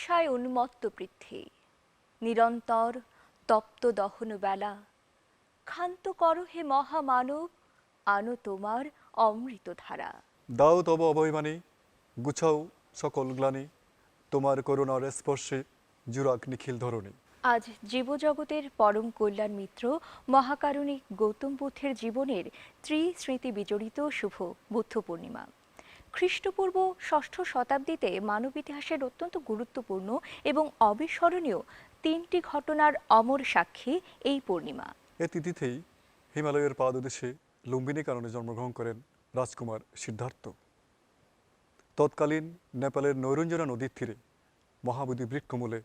তপস্যায় উন্মত্ত পৃথ্বী, নিরন্তর তপ্ত দহন বেলা, ক্ষান্ত করো হে মহামানব, আনো তোমার অমৃত ধারা। দাও তব অভয়বাণী, গুছাও সকল গ্লানি, তোমার করুণার স্পর্শে জুরাক নিখিল ধরণী। আজ জীবজগতের পরম কল্যাণ মিত্র মহাকারুণিক গৌতম বুদ্ধের জীবনের ত্রিস্মৃতি বিজড়িত শুভ বুদ্ধ পূর্ণিমা। খ্রিস্টপূর্ব ষষ্ঠ শতাব্দীতে মানব ইতিহাসের অত্যন্ত গুরুত্বপূর্ণ এবং অবিস্মরণীয় তিনটি ঘটনার অমর সাক্ষী এই পূর্ণিমা। এ তিথিতেই হিমালয়ের পাদদেশে লুম্বিনী কাননে জন্মগ্রহণ করেন রাজকুমার সিদ্ধার্থ। তৎকালীন নেপালের নৈরঞ্জনা নদীর তীরে মহাবোধি বৃক্ষমূলে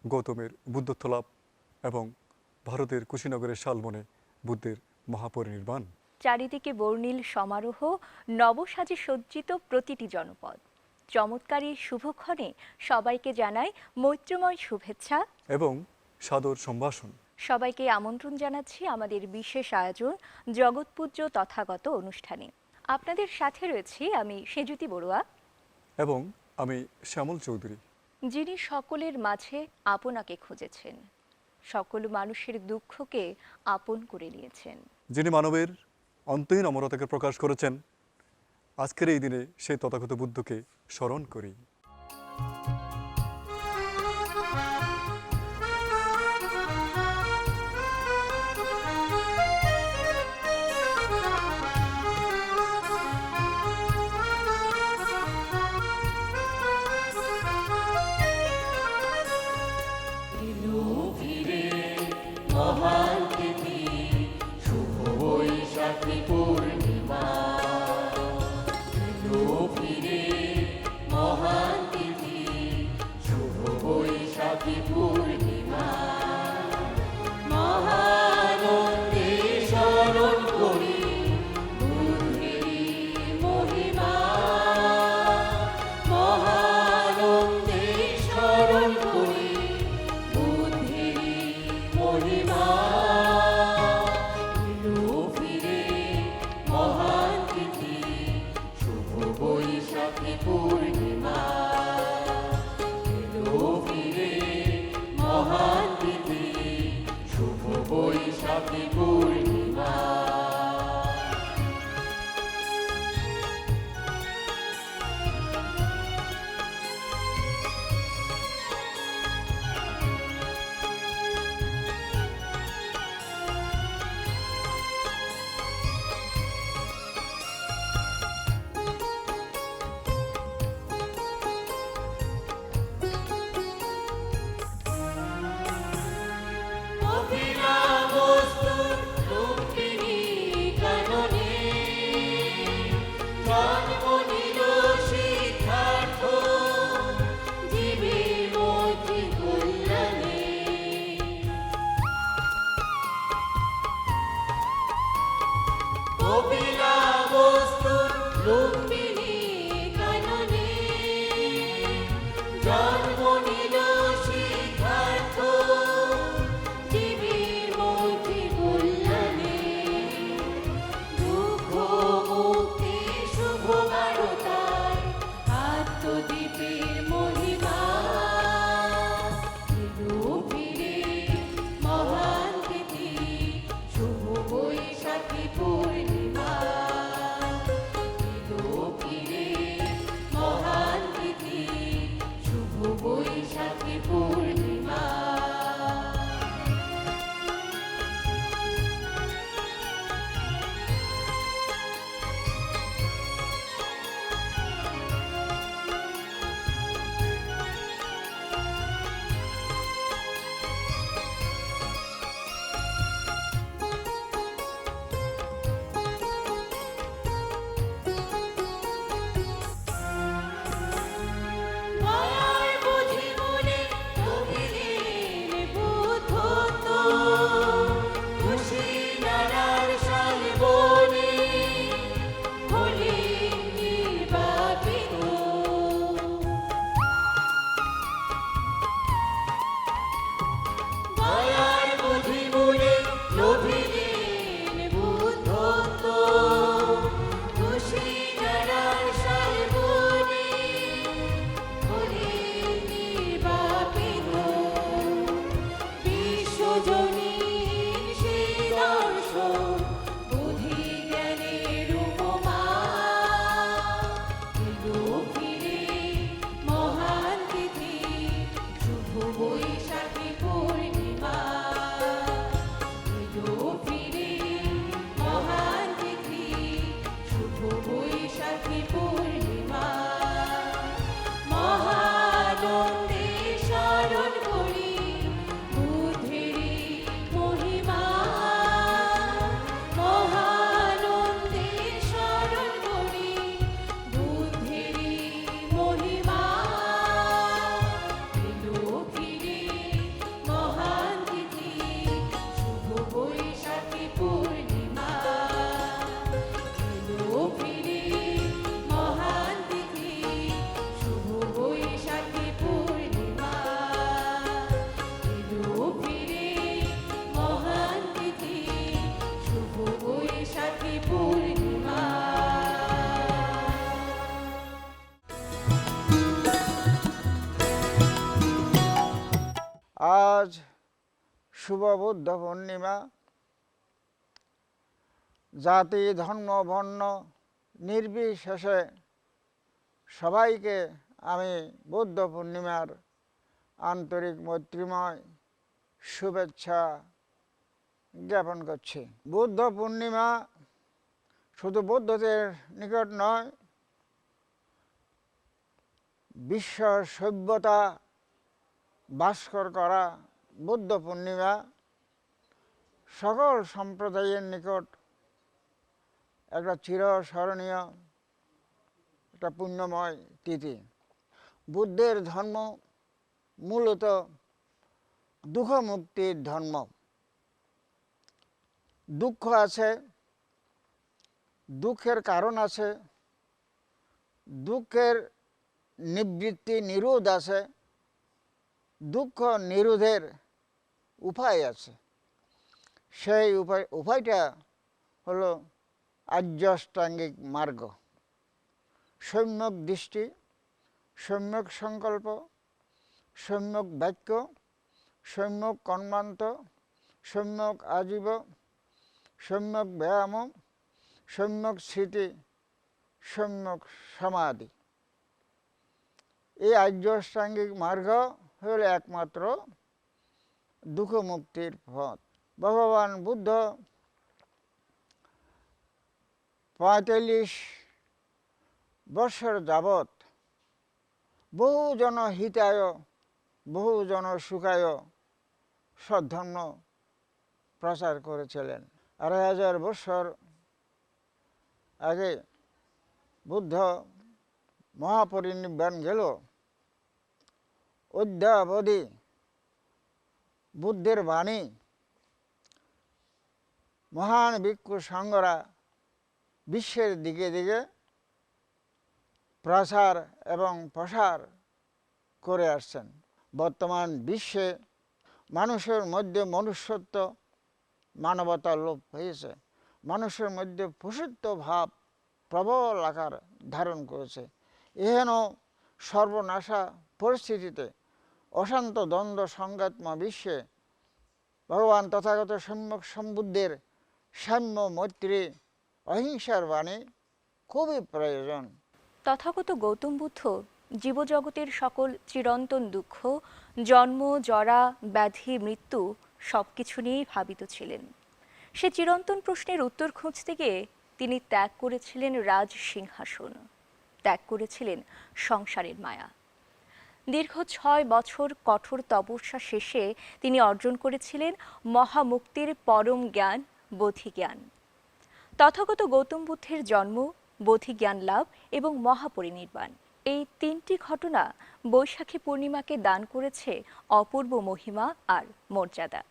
গৌতমের বুদ্ধত্ব লাভ এবং ভারতের কুশীনগরের শালবনে বুদ্ধের মহাপরিনির্বাণ। চারিদিকে বর্ণিল সমারোহ, নবসাজে সজ্জিত প্রতিটি জনপদ। চমৎকার এই শুভক্ষণে সবাইকে জানাই মৈত্রময় শুভেচ্ছা এবং সাদর সম্ভাষণ। সবাইকে আমন্ত্রণ জানাচ্ছি আমাদের বিশেষ আয়োজন জগৎপূজ্য তথাগত অনুষ্ঠানে। আপনাদের সাথে রয়েছি আমি সেজুতি বড়ুয়া এবং আমি শ্যামল চৌধুরী, যিনি সকলের মাঝে আপনাকে খুঁজেছেন, সকল মানুষের দুঃখকে আপন করে নিয়েছেন, যিনি মানবের অন্তহীন অমরতাকে প্রকাশ করেছেন। আজকের এই দিনে সেই তথাগত বুদ্ধকে স্মরণ করি। আজ শুভ বুদ্ধ পূর্ণিমা। জাতি ধর্ম বর্ণ নির্বিশেষে সবাইকে আমি বুদ্ধ পূর্ণিমার আন্তরিক মৈত্রীময় শুভেচ্ছা জ্ঞাপন করছি। বুদ্ধ পূর্ণিমা শুধু বৌদ্ধদের নিকট নয়, বিশ্ব সভ্যতা ভাস্কর করা বুদ্ধ পূর্ণিমা সকল সম্প্রদায়ের নিকট একটা চিরস্মরণীয় একটা পুণ্যময় তিথি। বুদ্ধের ধর্ম মূলত দুঃখ মুক্তির ধর্ম। দুঃখ আছে, দুঃখের কারণ আছে, দুঃখের নিবৃত্তি নিরোধ আছে, দুঃখ নিরোধের উপায় আছে। সেই উপায়টা হলো আর্যাষ্টাঙ্গিক মার্গ। সম্যক দৃষ্টি, সম্যক সংকল্প, সম্যক বাক্য, সম্যক কর্মান্ত, সম্যক আজীব, সম্যক ব্যায়াম, সম্যক স্মৃতি, সম্যক সমাধি। এই আর্যাষ্টাঙ্গিক মার্গ হল একমাত্র দুঃখ মুক্তির পথ। ভগবান বুদ্ধ ৪৫ বৎসর যাবৎ বহুজন হিতায় বহুজন সুখায় সদ্ধর্ম প্রচার করেছিলেন। ২৫০০ বৎসর আগে বুদ্ধ মহাপরিনির্বাণ গেল। অদ্যাবধি বুদ্ধের বাণী মহান ভিক্ষু সংঘরা বিশ্বের দিকে দিকে প্রসার এবং প্রসার করে আসছেন। বর্তমান বিশ্বে মানুষের মধ্যে মনুষ্যত্ব মানবতা লোপ হয়েছে। মানুষের মধ্যে পশুত্ব ভাব প্রবল আকার ধারণ করেছে। এহেন সর্বনাশা পরিস্থিতিতে অশান্ত দ্বন্দ্ব সংঘাতময় বিশ্বে ভগবান তথাগত সম্যক সম্বুদ্ধের সাম্য মৈত্রী অহিংসার বাণী খুবই প্রয়োজন। তথাগত গৌতম বুদ্ধ জীবজগতের সকল চিরন্তন দুঃখ, জন্ম জরা ব্যাধি মৃত্যু সবকিছু নিয়েই ভাবিত ছিলেন। সে চিরন্তন প্রশ্নের উত্তর খুঁজতে গিয়ে তিনি ত্যাগ করেছিলেন রাজ সিংহাসন, ত্যাগ করেছিলেন সংসারের মায়া। দীর্ঘ ৬ বছর কঠোর তপস্যা শেষে তিনি অর্জন করেছিলেন মহামুক্তির পরম জ্ঞান বোধিজ্ঞান। তথাগত গৌতম বুদ্ধের জন্ম, বোধিজ্ঞান লাভ এবং মহাপরিনির্বাণ, এই ৩টি ঘটনা বৈশাখী পূর্ণিমাকে দান করেছে অপূর্ব মহিমা আর মর্যাদা।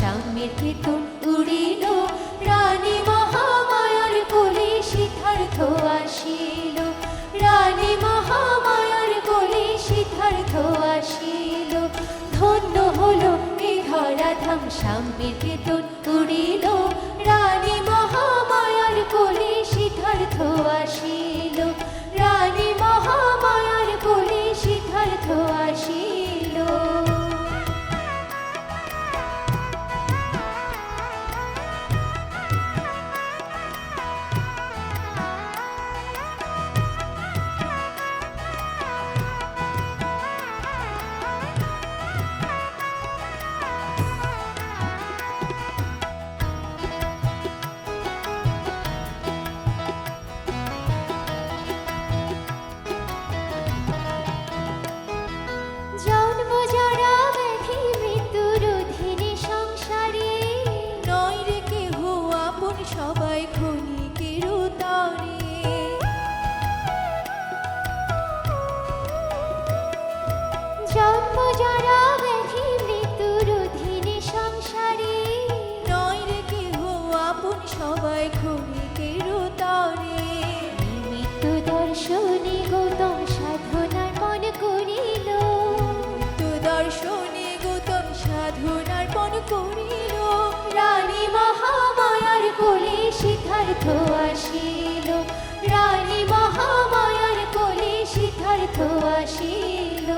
সাম্যের ভেতর উড়িল রানী মহামায়ার কোলে সিদ্ধার্থ আসিল। রানী মহামায়ার কোলে সিদ্ধার্থ আসিল। ধন্য হলো এ ধরাধাম সাম্যের ভেতর উড়িল রানী মহামায়ার কোলে সিদ্ধার্থ আসিল। রানী মহামায়ার কোলে সিদ্ধার্থ আসিল। সবাই ক্ষণিকের তরে জন্ম জরা ব্যাধি মৃত্যু সিদ্ধার্থ আসিল, রানী মহামায়ার কোলে সিদ্ধার্থ আসিল।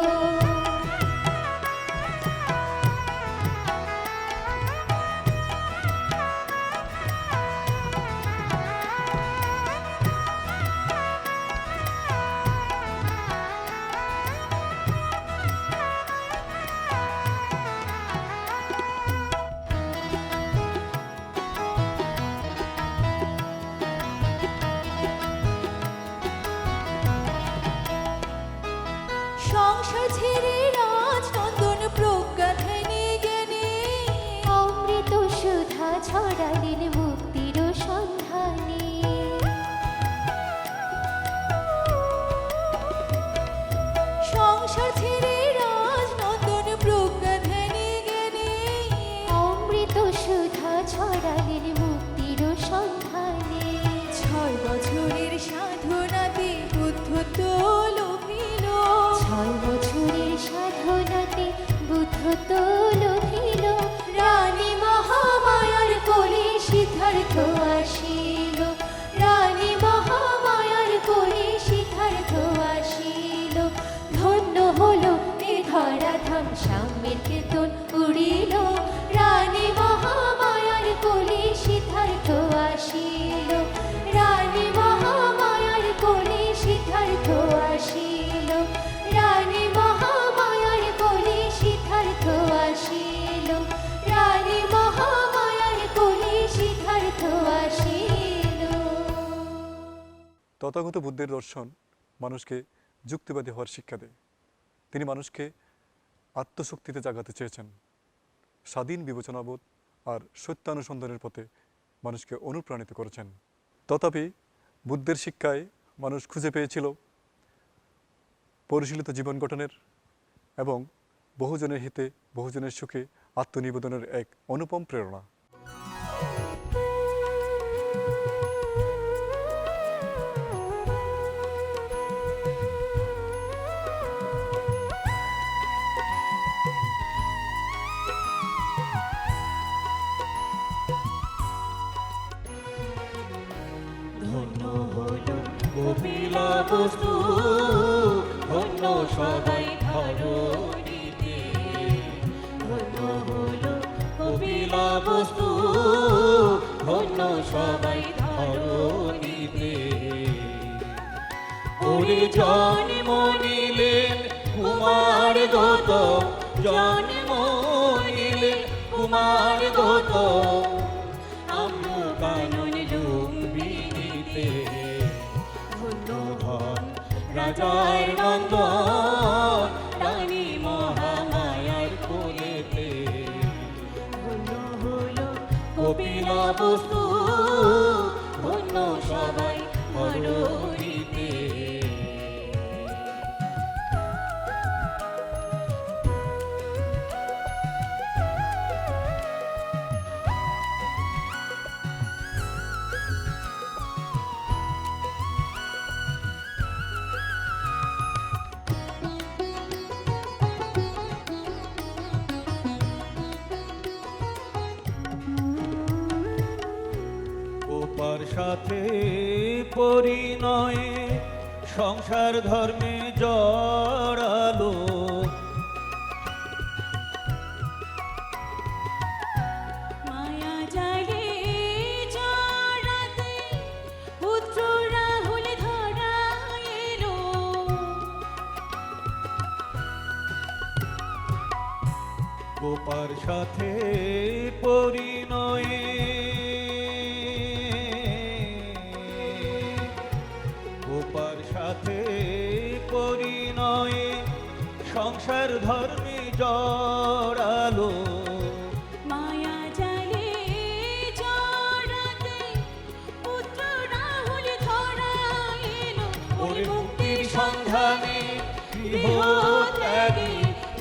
সংসার ছেড়ে রাজনন্দন প্রজ্ঞা ধ্যানে জ্ঞানে অমৃত সুধা ছড়ালেন মুক্তির সন্ধানে। সংসার ছেড়ে রাজনন্দন প্রজ্ঞা ধ্যানে জ্ঞানে অমৃত সুধা ছড়ালেন মুক্তির সন্ধানে। 6 বছরের সাধনাতে বুদ্ধত্ব লভিল, 6 বছরের সাধনাতে বুদ্ধত্ব লভিল, রানী মহামায়ার কোলে সিদ্ধার্থ আসিল, রানী মহামায়ার কোলে সিদ্ধার্থ আসিল। ধন্য হলো এ ধরাধাম, সাম্যের কীর্তন উড়িল, রানী মহামায়ার কোলে সিদ্ধার্থ আসিল, রানী মহামায়ার কোলে সিদ্ধার্থ আসিল, রানী মহামায়ার কোলে সিদ্ধার্থ আসিল, রানী মহামায়ার কোলে সিদ্ধার্থ আসিল। তথাগত বুদ্ধের দর্শন মানুষকে যুক্তিবাদী হওয়ার শিক্ষা দেয়। তিনি মানুষকে আত্মশক্তিতে জাগাতে চেয়েছেন, স্বাধীন বিবেচনাবোধ আর সত্যানুসন্ধানের পথে মানুষকে অনুপ্রাণিত করেছেন। তথাপি বুদ্ধের শিক্ষায় মানুষ খুঁজে পেয়েছিল পরিশীলিত জীবন গঠনের এবং বহুজনের হিতে বহুজনের সুখে আত্মনিবেদনের এক অনুপম প্রেরণা। ধন্য হলো কপিলা বস্তু, ধন্য সবাই ধরণীতে, ধন্য হলো কপিলা বস্তু, ধন্য সবাই ধরণীতে। ওরে জন্ম নিলেন কুমার গৌতম, জন্ম নিলেন কুমার গৌতম, কানন লুম্বিনীতে। ধন্য ধন রাজার নন্দন, রানী মহামায়ার কোলেতে। ধন্য হলো কপিলা বস্তু, ধন্য সবাই ধরণীতে। ওপার সাথে পরিণয়ে সংসার ধর্মে জড়ালো, মায়া জালে জড়াতে পুত্র রাহুল ধরা এলো, ওপার সাথে পরিণয়ে ওপার সাথে পরিণয়ে সংসার ধর্মে জড়ালো, মায়া জালে জড়াতে পুত্র রাহুল ধরা এলো। ওরে মুক্তির সন্ধানে গৃহ ত্যাগী,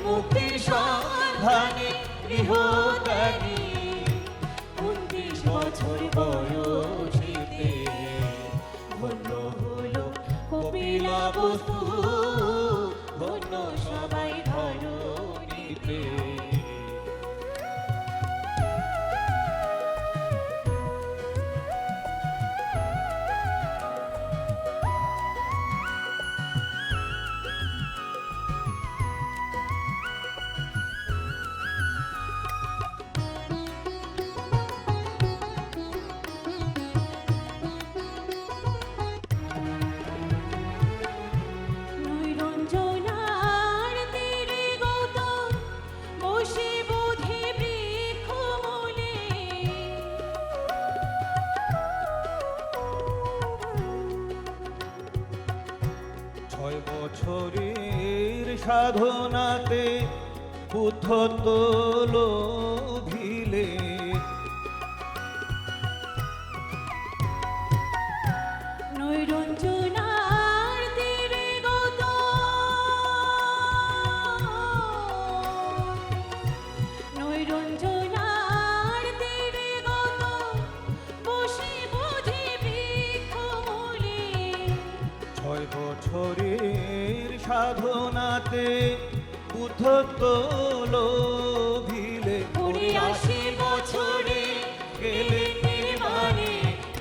মুক্তির সন্ধানে গৃহ ত্যাগী, 29 বছর বয়সীতে। ধন্য হলো কপিলা বস্তু, ধন্য সবাই ধরণীতে। সাধনাতে বুদ্ধত্ব লোভিলে নৈরঞ্জনার তীরে গত নৈরঞ্জনার তীরে গত বসে বুঝি বৃক্ষমূলে 6 বছরের সাধনাতে বুদ্ধত্ব লোভিলে 80 বছরে গেলে নির্বাণে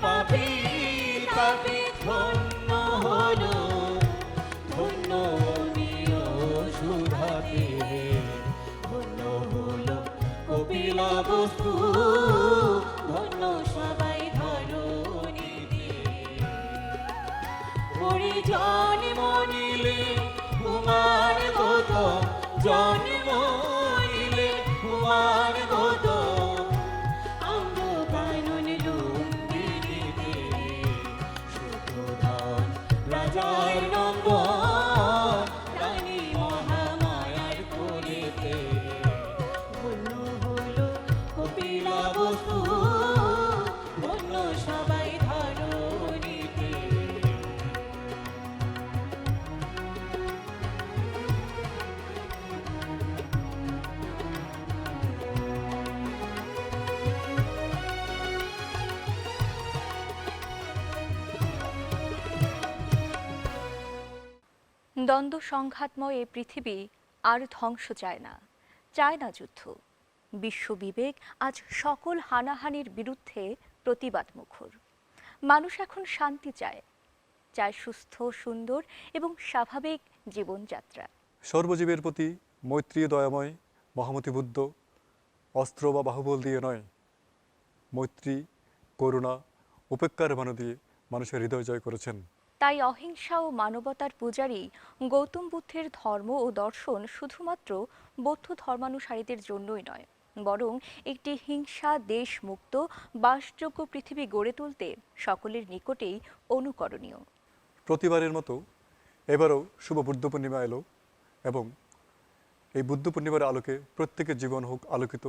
পাপী তাপে ধন্য হলো ধন্য নিয় সুধাতে ধন্য হলো কপিলা বস্তু ধন্য সবাই ধরণীতে পরিজন মনিলে কুমার গৌতম জন্ম নিলে কুমার গৌতম অঙ্গ কানন লুম্বিনীতে সুপ্রধান রাজার নন্দ রানী মহামায়ার কোলেতে ধন্য হলো কপিলা বস্তু ধন্য সবাই ধরণীতে দ্বন্দ্ব সংঘাতময় এই পৃথিবী আর ধ্বংস চায় না যুদ্ধ। বিশ্ববিবেক আজ সকল হানাহানির বিরুদ্ধে প্রতিবাদ মুখর। মানুষ এখন শান্তি চায় সুস্থ, সুন্দর এবং স্বাভাবিক জীবনযাত্রা। সর্বজীবের প্রতি মৈত্রী দয়াময় মহামতি বুদ্ধ অস্ত্র বা বাহুবল দিয়ে নয়, মৈত্রী, করুণা, উপেক্ষার বাণী দিয়ে মানুষের হৃদয় জয় করেছেন। তাই অহিংসা ও মানবতার পূজারী গৌতম বুদ্ধের ধর্ম ও দর্শন শুধুমাত্র বৌদ্ধ ধর্মানুসারীদের জন্যই নয়, বরং একটি হিংসা দেশ মুক্ত বাসযোগ্য পৃথিবী গড়ে তুলতে সকলের নিকটেই অনুকরণীয়। প্রতিবারের মতো এবারও শুভ বুদ্ধ পূর্ণিমা এলো এবং এই বুদ্ধ পূর্ণিমার আলোকে প্রত্যেকের জীবন হোক আলোকিত,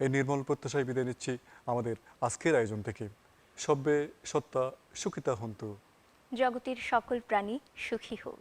এই নির্মল প্রত্যাশায় বিদায় নিচ্ছি আমাদের আজকের আয়োজন থেকে। সব্যে সত্তা সুখিতা হন্তু। জগতের সকল প্রাণী সুখী হোক।